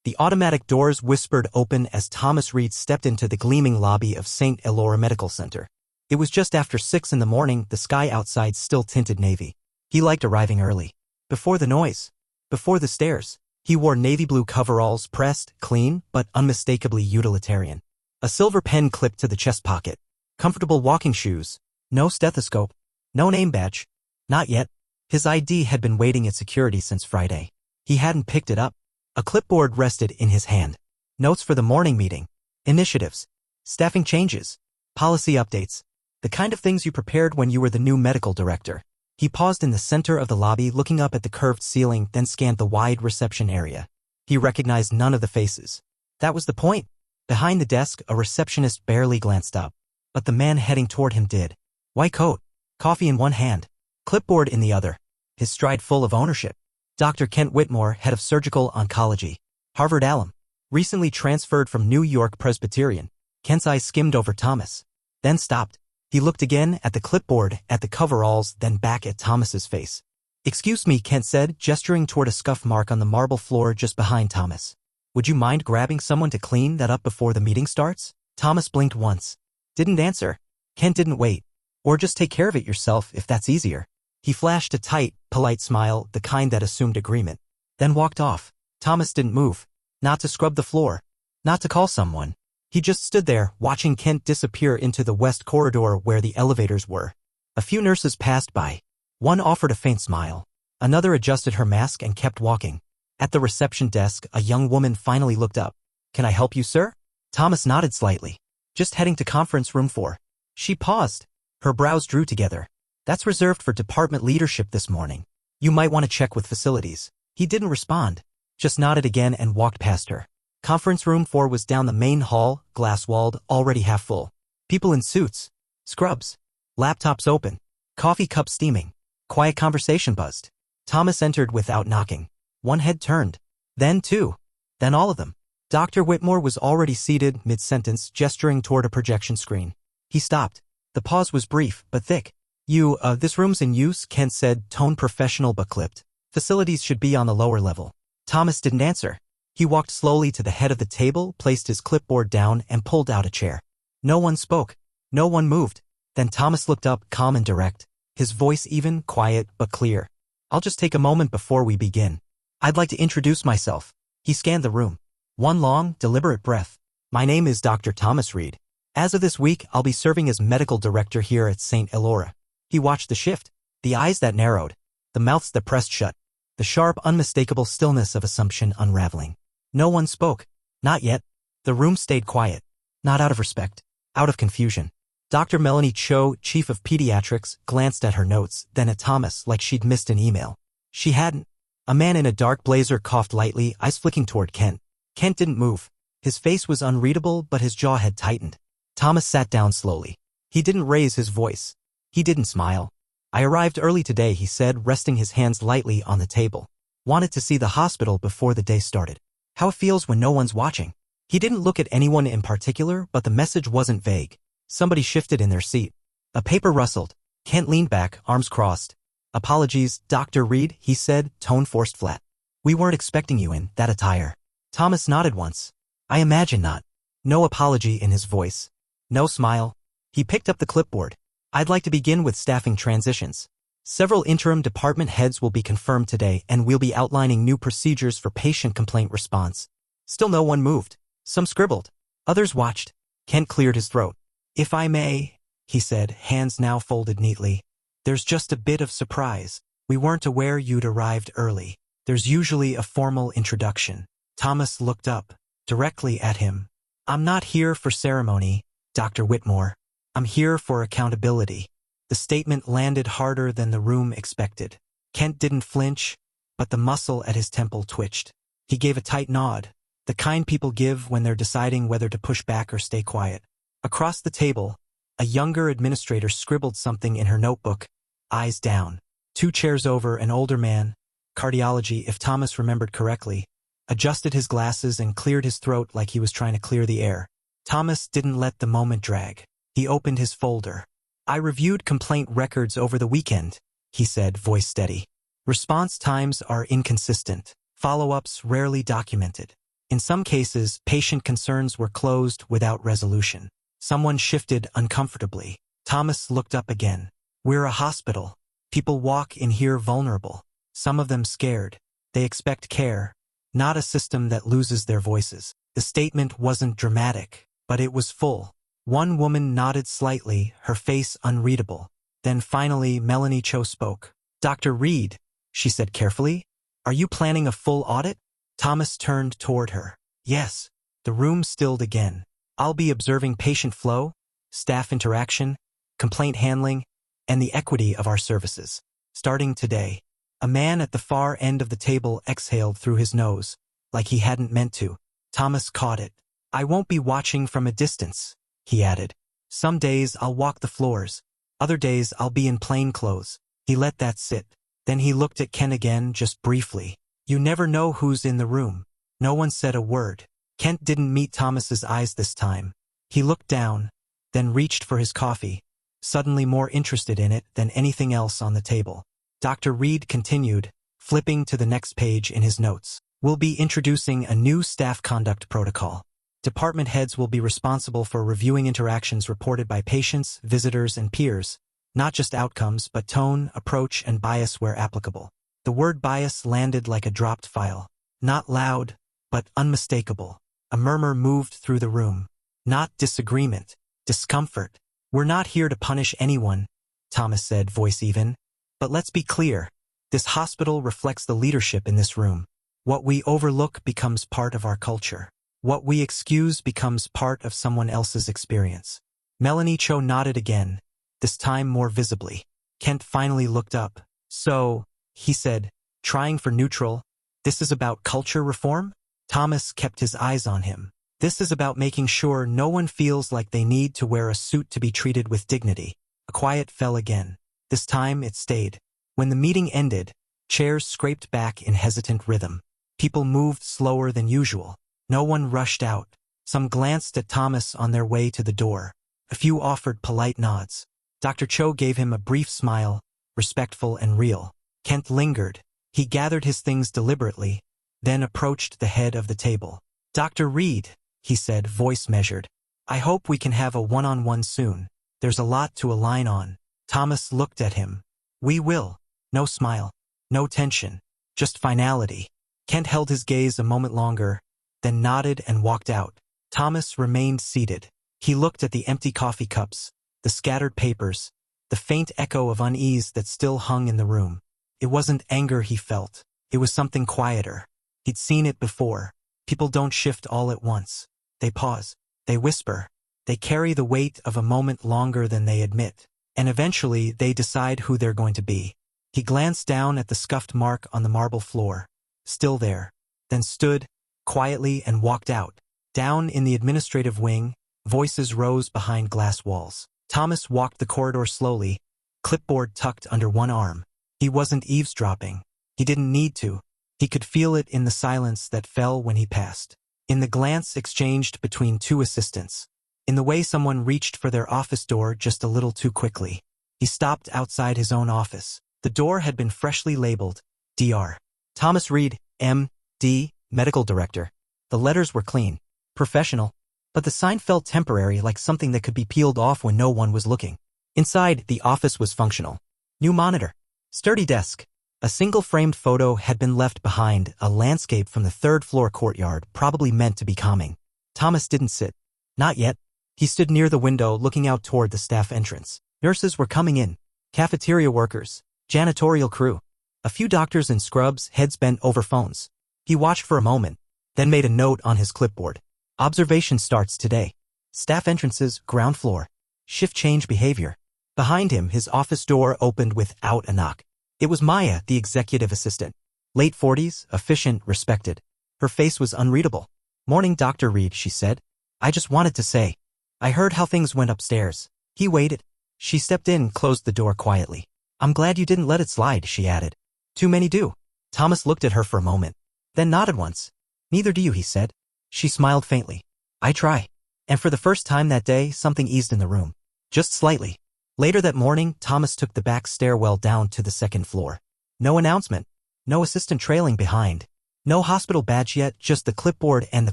The automatic doors whispered open as Thomas Reed stepped into the gleaming lobby of St. Elora Medical Center. It was just after 6 in the morning, the sky outside still tinted navy. He liked arriving early. Before the noise. Before the stairs. He wore navy blue coveralls, pressed, clean, but unmistakably utilitarian. A silver pen clipped to the chest pocket. Comfortable walking shoes. No stethoscope. No name badge. Not yet. His ID had been waiting at security since Friday. He hadn't picked it up. A clipboard rested in his hand. Notes for the morning meeting. Initiatives. Staffing changes. Policy updates. The kind of things you prepared when you were the new medical director. He paused in the center of the lobby, looking up at the curved ceiling, then scanned the wide reception area. He recognized none of the faces. That was the point. Behind the desk, a receptionist barely glanced up. But the man heading toward him did. White coat. Coffee in one hand. Clipboard in the other. His stride full of ownership. Dr. Kent Whitmore, head of surgical oncology. Harvard alum. Recently transferred from New York Presbyterian. Kent's eyes skimmed over Thomas. Then stopped. He looked again at the clipboard, at the coveralls, then back at Thomas's face. Excuse me, Kent said, gesturing toward a scuff mark on the marble floor just behind Thomas. Would you mind grabbing someone to clean that up before the meeting starts? Thomas blinked once. Didn't answer. Kent didn't wait. Or just take care of it yourself if that's easier. He flashed a tight, polite smile, the kind that assumed agreement. Then walked off. Thomas didn't move. Not to scrub the floor. Not to call someone. He just stood there, watching Kent disappear into the west corridor where the elevators were. A few nurses passed by. One offered a faint smile. Another adjusted her mask and kept walking. At the reception desk, a young woman finally looked up. Can I help you, sir? Thomas nodded slightly. Just heading to conference room 4. She paused. Her brows drew together. That's reserved for department leadership this morning. You might want to check with facilities. He didn't respond. Just nodded again and walked past her. Conference room 4 was down the main hall, glass-walled, already half full. People in suits. Scrubs. Laptops open. Coffee cups steaming. Quiet conversation buzzed. Thomas entered without knocking. One head turned. Then 2. Then all of them. Dr. Whitmore was already seated, mid-sentence, gesturing toward a projection screen. He stopped. The pause was brief, but thick. This room's in use, Kent said, tone professional but clipped. Facilities should be on the lower level. Thomas didn't answer. He walked slowly to the head of the table, placed his clipboard down, and pulled out a chair. No one spoke. No one moved. Then Thomas looked up, calm and direct. His voice even, quiet, but clear. I'll just take a moment before we begin. I'd like to introduce myself. He scanned the room. One long, deliberate breath. My name is Dr. Thomas Reed. As of this week, I'll be serving as medical director here at St. Elora. He watched the shift. The eyes that narrowed. The mouths that pressed shut. The sharp, unmistakable stillness of assumption unraveling. No one spoke. Not yet. The room stayed quiet. Not out of respect. Out of confusion. Dr. Melanie Cho, chief of pediatrics, glanced at her notes, then at Thomas like she'd missed an email. She hadn't. A man in a dark blazer coughed lightly, eyes flicking toward Kent. Kent didn't move. His face was unreadable, but his jaw had tightened. Thomas sat down slowly. He didn't raise his voice. He didn't smile. I arrived early today, he said, resting his hands lightly on the table. Wanted to see the hospital before the day started. How it feels when no one's watching. He didn't look at anyone in particular, but the message wasn't vague. Somebody shifted in their seat. A paper rustled. Kent leaned back, arms crossed. Apologies, Dr. Reed, he said, tone forced flat. We weren't expecting you in that attire. Thomas nodded once. I imagine not. No apology in his voice. No smile. He picked up the clipboard. I'd like to begin with staffing transitions. Several interim department heads will be confirmed today, and we'll be outlining new procedures for patient complaint response. Still no one moved. Some scribbled. Others watched. Kent cleared his throat. If I may, he said, hands now folded neatly. There's just a bit of surprise. We weren't aware you'd arrived early. There's usually a formal introduction. Thomas looked up, directly at him. I'm not here for ceremony, Dr. Whitmore. I'm here for accountability. The statement landed harder than the room expected. Kent didn't flinch, but the muscle at his temple twitched. He gave a tight nod, the kind people give when they're deciding whether to push back or stay quiet. Across the table, a younger administrator scribbled something in her notebook, eyes down. 2 chairs over, an older man, cardiology if Thomas remembered correctly, adjusted his glasses and cleared his throat like he was trying to clear the air. Thomas didn't let the moment drag. He opened his folder. I reviewed complaint records over the weekend, he said, voice steady. Response times are inconsistent. Follow-ups rarely documented. In some cases, patient concerns were closed without resolution. Someone shifted uncomfortably. Thomas looked up again. We're a hospital. People walk in here vulnerable. Some of them scared. They expect care, not a system that loses their voices. The statement wasn't dramatic, but it was full. One woman nodded slightly, her face unreadable. Then finally, Melanie Cho spoke. Dr. Reed, she said carefully, are you planning a full audit? Thomas turned toward her. Yes. The room stilled again. I'll be observing patient flow, staff interaction, complaint handling, and the equity of our services. Starting today. A man at the far end of the table exhaled through his nose, like he hadn't meant to. Thomas caught it. I won't be watching from a distance, he added. Some days I'll walk the floors. Other days I'll be in plain clothes. He let that sit. Then he looked at Ken again, just briefly. You never know who's in the room. No one said a word. Kent didn't meet Thomas's eyes this time. He looked down, then reached for his coffee, suddenly more interested in it than anything else on the table. Dr. Reed continued, flipping to the next page in his notes. We'll be introducing a new staff conduct protocol. Department heads will be responsible for reviewing interactions reported by patients, visitors, and peers, not just outcomes, but tone, approach, and bias where applicable. The word bias landed like a dropped file. Not loud, but unmistakable. A murmur moved through the room. Not disagreement, discomfort. We're not here to punish anyone, Thomas said, voice even. But let's be clear. This hospital reflects the leadership in this room. What we overlook becomes part of our culture. What we excuse becomes part of someone else's experience. Melanie Cho nodded again, this time more visibly. Kent finally looked up. So, he said, trying for neutral, this is about culture reform? Thomas kept his eyes on him. This is about making sure no one feels like they need to wear a suit to be treated with dignity. A quiet fell again. This time it stayed. When the meeting ended, chairs scraped back in hesitant rhythm. People moved slower than usual. No one rushed out. Some glanced at Thomas on their way to the door. A few offered polite nods. Dr. Cho gave him a brief smile, respectful and real. Kent lingered. He gathered his things deliberately, then approached the head of the table. Dr. Reed, he said, voice measured. I hope we can have a one-on-one soon. There's a lot to align on. Thomas looked at him. We will. No smile. No tension. Just finality. Kent held his gaze a moment longer, then nodded and walked out. Thomas remained seated. He looked at the empty coffee cups, the scattered papers, the faint echo of unease that still hung in the room. It wasn't anger he felt. It was something quieter. He'd seen it before. People don't shift all at once. They pause. They whisper. They carry the weight of a moment longer than they admit. And eventually they decide who they're going to be. He glanced down at the scuffed mark on the marble floor. Still there. Then stood, quietly, and walked out. Down in the administrative wing, voices rose behind glass walls. Thomas walked the corridor slowly, clipboard tucked under one arm. He wasn't eavesdropping. He didn't need to. He could feel it in the silence that fell when he passed. In the glance exchanged between two assistants. In the way someone reached for their office door just a little too quickly. He stopped outside his own office. The door had been freshly labeled, Dr. Thomas Reed, M.D., Medical Director. The letters were clean, professional, but the sign felt temporary, like something that could be peeled off when no one was looking. Inside, the office was functional. New monitor. Sturdy desk. A single framed photo had been left behind, a landscape from the third-floor courtyard, probably meant to be calming. Thomas didn't sit. Not yet. He stood near the window, looking out toward the staff entrance. Nurses were coming in. Cafeteria workers. Janitorial crew. A few doctors in scrubs, heads bent over phones. He watched for a moment, then made a note on his clipboard. Observation starts today. Staff entrances, ground floor. Shift change behavior. Behind him, his office door opened without a knock. It was Maya, the executive assistant. Late 40s, efficient, respected. Her face was unreadable. Morning, Dr. Reed, she said. I just wanted to say. I heard how things went upstairs. He waited. She stepped in and closed the door quietly. I'm glad you didn't let it slide, she added. Too many do. Thomas looked at her for a moment, then nodded once. Neither do you, he said. She smiled faintly. I try. And for the first time that day, something eased in the room. Just slightly. Later that morning, Thomas took the back stairwell down to the second floor. No announcement. No assistant trailing behind. No hospital badge yet, just the clipboard and the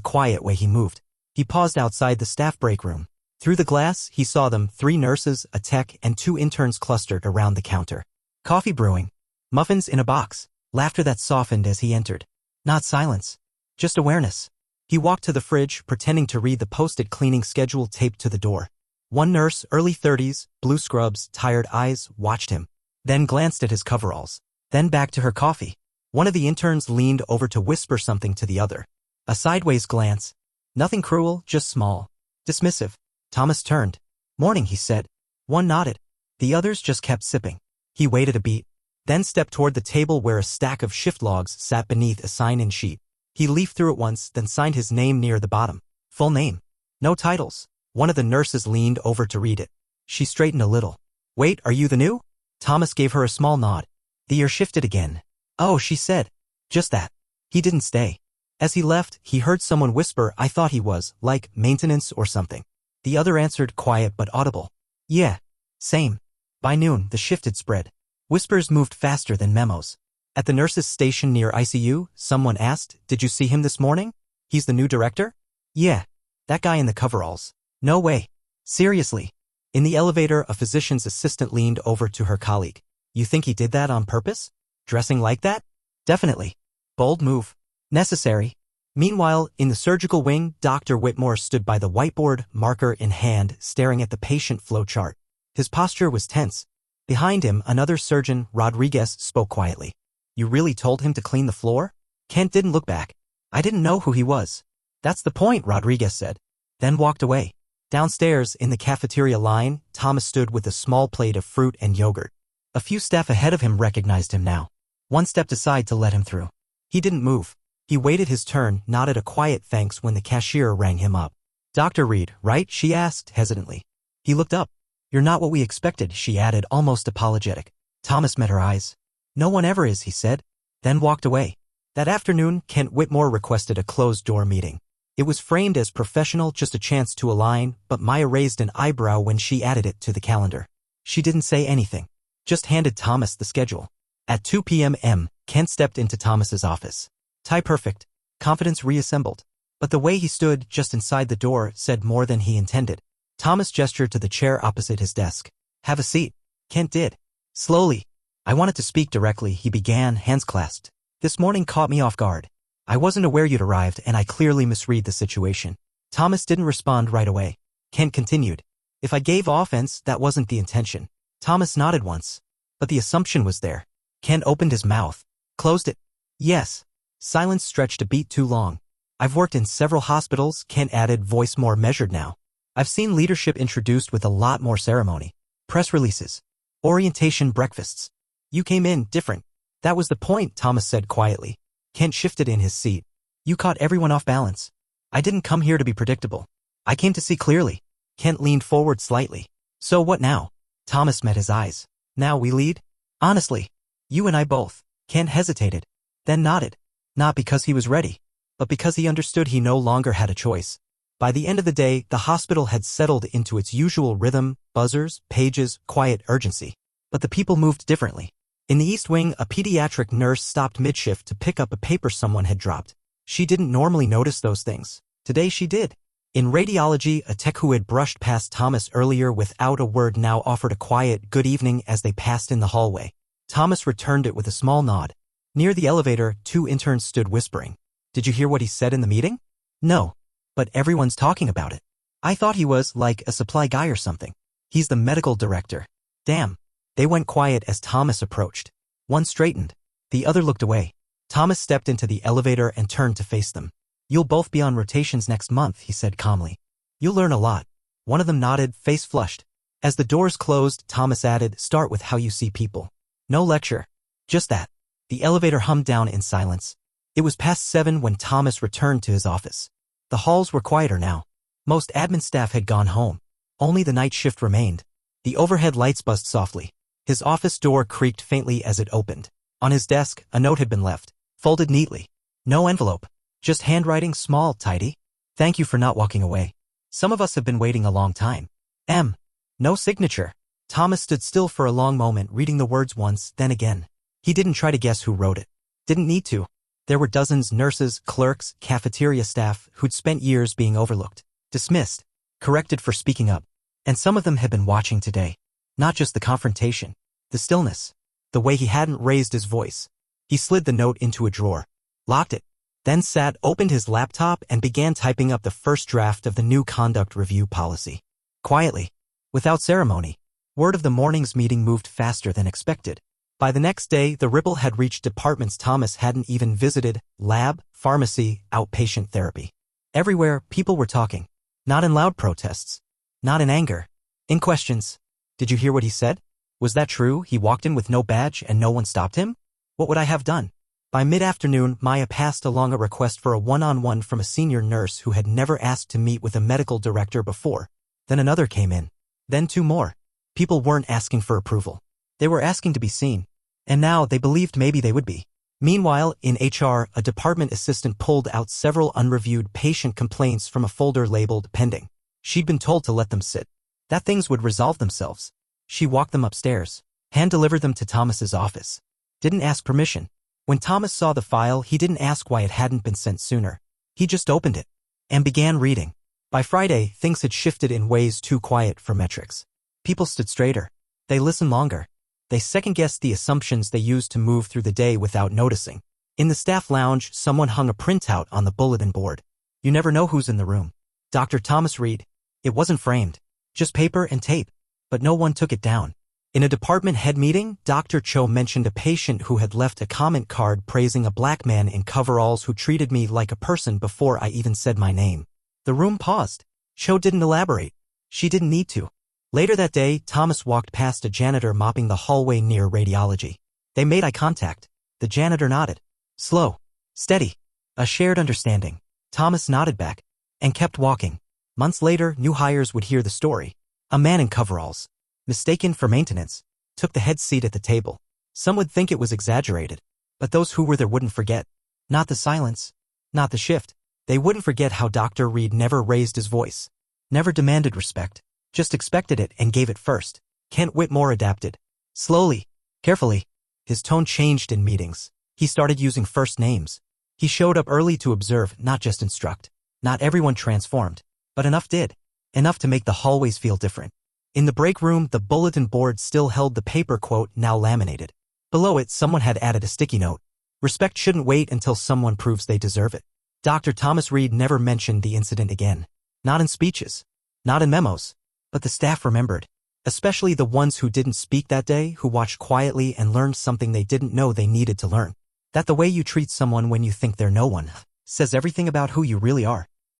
quiet way he moved. He paused outside the staff break room. Through the glass, he saw them, 3 nurses, a tech, and 2 interns clustered around the counter. Coffee brewing. Muffins in a box. Laughter that softened as he entered. Not silence. Just awareness. He walked to the fridge, pretending to read the posted cleaning schedule taped to the door. One nurse, early 30s, blue scrubs, tired eyes, watched him. Then glanced at his coveralls. Then back to her coffee. One of the interns leaned over to whisper something to the other. A sideways glance. Nothing cruel, just small. Dismissive. Thomas turned. Morning, he said. One nodded. The others just kept sipping. He waited a beat, then stepped toward the table where a stack of shift logs sat beneath a sign-in sheet. He leafed through it once, then signed his name near the bottom. Full name. No titles. One of the nurses leaned over to read it. She straightened a little. Wait, are you the new? Thomas gave her a small nod. The ear shifted again. Oh, she said. Just that. He didn't stay. As he left, he heard someone whisper, I thought he was, like, maintenance or something. The other answered, quiet but audible. Yeah. Same. By noon, the shift had spread. Whispers moved faster than memos. At the nurse's station near ICU, someone asked, Did you see him this morning? He's the new director? Yeah. That guy in the coveralls. No way. Seriously. In the elevator, a physician's assistant leaned over to her colleague. You think he did that on purpose? Dressing like that? Definitely. Bold move. Necessary. Meanwhile, in the surgical wing, Dr. Whitmore stood by the whiteboard, marker in hand, staring at the patient flow chart. His posture was tense. Behind him, another surgeon, Rodriguez, spoke quietly. You really told him to clean the floor? Kent didn't look back. I didn't know who he was. That's the point, Rodriguez said. Then walked away. Downstairs, in the cafeteria line, Thomas stood with a small plate of fruit and yogurt. A few staff ahead of him recognized him now. One stepped aside to let him through. He didn't move. He waited his turn, nodded a quiet thanks when the cashier rang him up. Dr. Reed, right? She asked, hesitantly. He looked up. You're not what we expected, she added, almost apologetic. Thomas met her eyes. No one ever is, he said, then walked away. That afternoon, Kent Whitmore requested a closed-door meeting. It was framed as professional, just a chance to align, but Maya raised an eyebrow when she added it to the calendar. She didn't say anything. Just handed Thomas the schedule. At 2 p.m., Kent stepped into Thomas's office. Tie perfect. Confidence reassembled. But the way he stood, just inside the door, said more than he intended. Thomas gestured to the chair opposite his desk. Have a seat. Kent did. Slowly. I wanted to speak directly, he began, hands clasped. This morning caught me off guard. I wasn't aware you'd arrived, and I clearly misread the situation. Thomas didn't respond right away. Kent continued. If I gave offense, that wasn't the intention. Thomas nodded once. But the assumption was there. Kent opened his mouth. Closed it. Yes. Silence stretched a beat too long. I've worked in several hospitals, Kent added, voice more measured now. I've seen leadership introduced with a lot more ceremony. Press releases. Orientation breakfasts. You came in different. That was the point, Thomas said quietly. Kent shifted in his seat. You caught everyone off balance. I didn't come here to be predictable. I came to see clearly. Kent leaned forward slightly. So what now? Thomas met his eyes. Now we lead? Honestly. You and I both. Kent hesitated. Then nodded. Not because he was ready, but because he understood he no longer had a choice. By the end of the day, the hospital had settled into its usual rhythm, buzzers, pages, quiet urgency. But the people moved differently. In the East Wing, a pediatric nurse stopped mid-shift to pick up a paper someone had dropped. She didn't normally notice those things. Today she did. In radiology, a tech who had brushed past Thomas earlier without a word now offered a quiet good evening as they passed in the hallway. Thomas returned it with a small nod. Near the elevator, 2 interns stood whispering. Did you hear what he said in the meeting? No. But everyone's talking about it. I thought he was, like, a supply guy or something. He's the medical director. Damn. They went quiet as Thomas approached. One straightened. The other looked away. Thomas stepped into the elevator and turned to face them. You'll both be on rotations next month, he said calmly. You'll learn a lot. One of them nodded, face flushed. As the doors closed, Thomas added, start with how you see people. No lecture. Just that. The elevator hummed down in silence. It was past 7 when Thomas returned to his office. The halls were quieter now. Most admin staff had gone home. Only the night shift remained. The overhead lights buzzed softly. His office door creaked faintly as it opened. On his desk, a note had been left, folded neatly. No envelope. Just handwriting, small, tidy. Thank you for not walking away. Some of us have been waiting a long time. M. No signature. Thomas stood still for a long moment, reading the words once, then again. He didn't try to guess who wrote it. Didn't need to. There were dozens nurses, clerks, cafeteria staff who'd spent years being overlooked, dismissed, corrected for speaking up. And some of them had been watching today. Not just the confrontation, the stillness, the way he hadn't raised his voice. He slid the note into a drawer, locked it, then opened his laptop and began typing up the first draft of the new conduct review policy. Quietly, without ceremony, word of the morning's meeting moved faster than expected. By the next day, the ripple had reached departments Thomas hadn't even visited: lab, pharmacy, outpatient therapy. Everywhere, people were talking. Not in loud protests. Not in anger. In questions. Did you hear what he said? Was that true? He walked in with no badge and no one stopped him? What would I have done? By mid-afternoon, Maya passed along a request for a one-on-one from a senior nurse who had never asked to meet with a medical director before. Then another came in. Then two more. People weren't asking for approval. They were asking to be seen. And now they believed maybe they would be. Meanwhile, in HR, a department assistant pulled out several unreviewed patient complaints from a folder labeled pending. She'd been told to let them sit. That things would resolve themselves. She walked them upstairs, hand-delivered them to Thomas's office. Didn't ask permission. When Thomas saw the file, he didn't ask why it hadn't been sent sooner. He just opened it and began reading. By Friday, things had shifted in ways too quiet for metrics. People stood straighter. They listened longer. They second-guessed the assumptions they used to move through the day without noticing. In the staff lounge, someone hung a printout on the bulletin board. You never know who's in the room. Dr. Thomas Reed. It wasn't framed. Just paper and tape. But no one took it down. In a department head meeting, Dr. Cho mentioned a patient who had left a comment card praising a black man in coveralls who treated me like a person before I even said my name. The room paused. Cho didn't elaborate. She didn't need to. Later that day, Thomas walked past a janitor mopping the hallway near radiology. They made eye contact. The janitor nodded. Slow. Steady. A shared understanding. Thomas nodded back and kept walking. Months later, new hires would hear the story. A man in coveralls, mistaken for maintenance, took the head seat at the table. Some would think it was exaggerated, but those who were there wouldn't forget. Not the silence, not the shift. They wouldn't forget how Dr. Reed never raised his voice, never demanded respect, just expected it and gave it first. Kent Whitmore adapted. Slowly, carefully. His tone changed in meetings. He started using first names. He showed up early to observe, not just instruct. Not everyone transformed, but enough did. Enough to make the hallways feel different. In the break room, the bulletin board still held the paper quote, now laminated. Below it, someone had added a sticky note. Respect shouldn't wait until someone proves they deserve it. Dr. Thomas Reed never mentioned the incident again. Not in speeches. Not in memos. But the staff remembered. Especially the ones who didn't speak that day, who watched quietly and learned something they didn't know they needed to learn. That the way you treat someone when you think they're no one says everything about who you really are.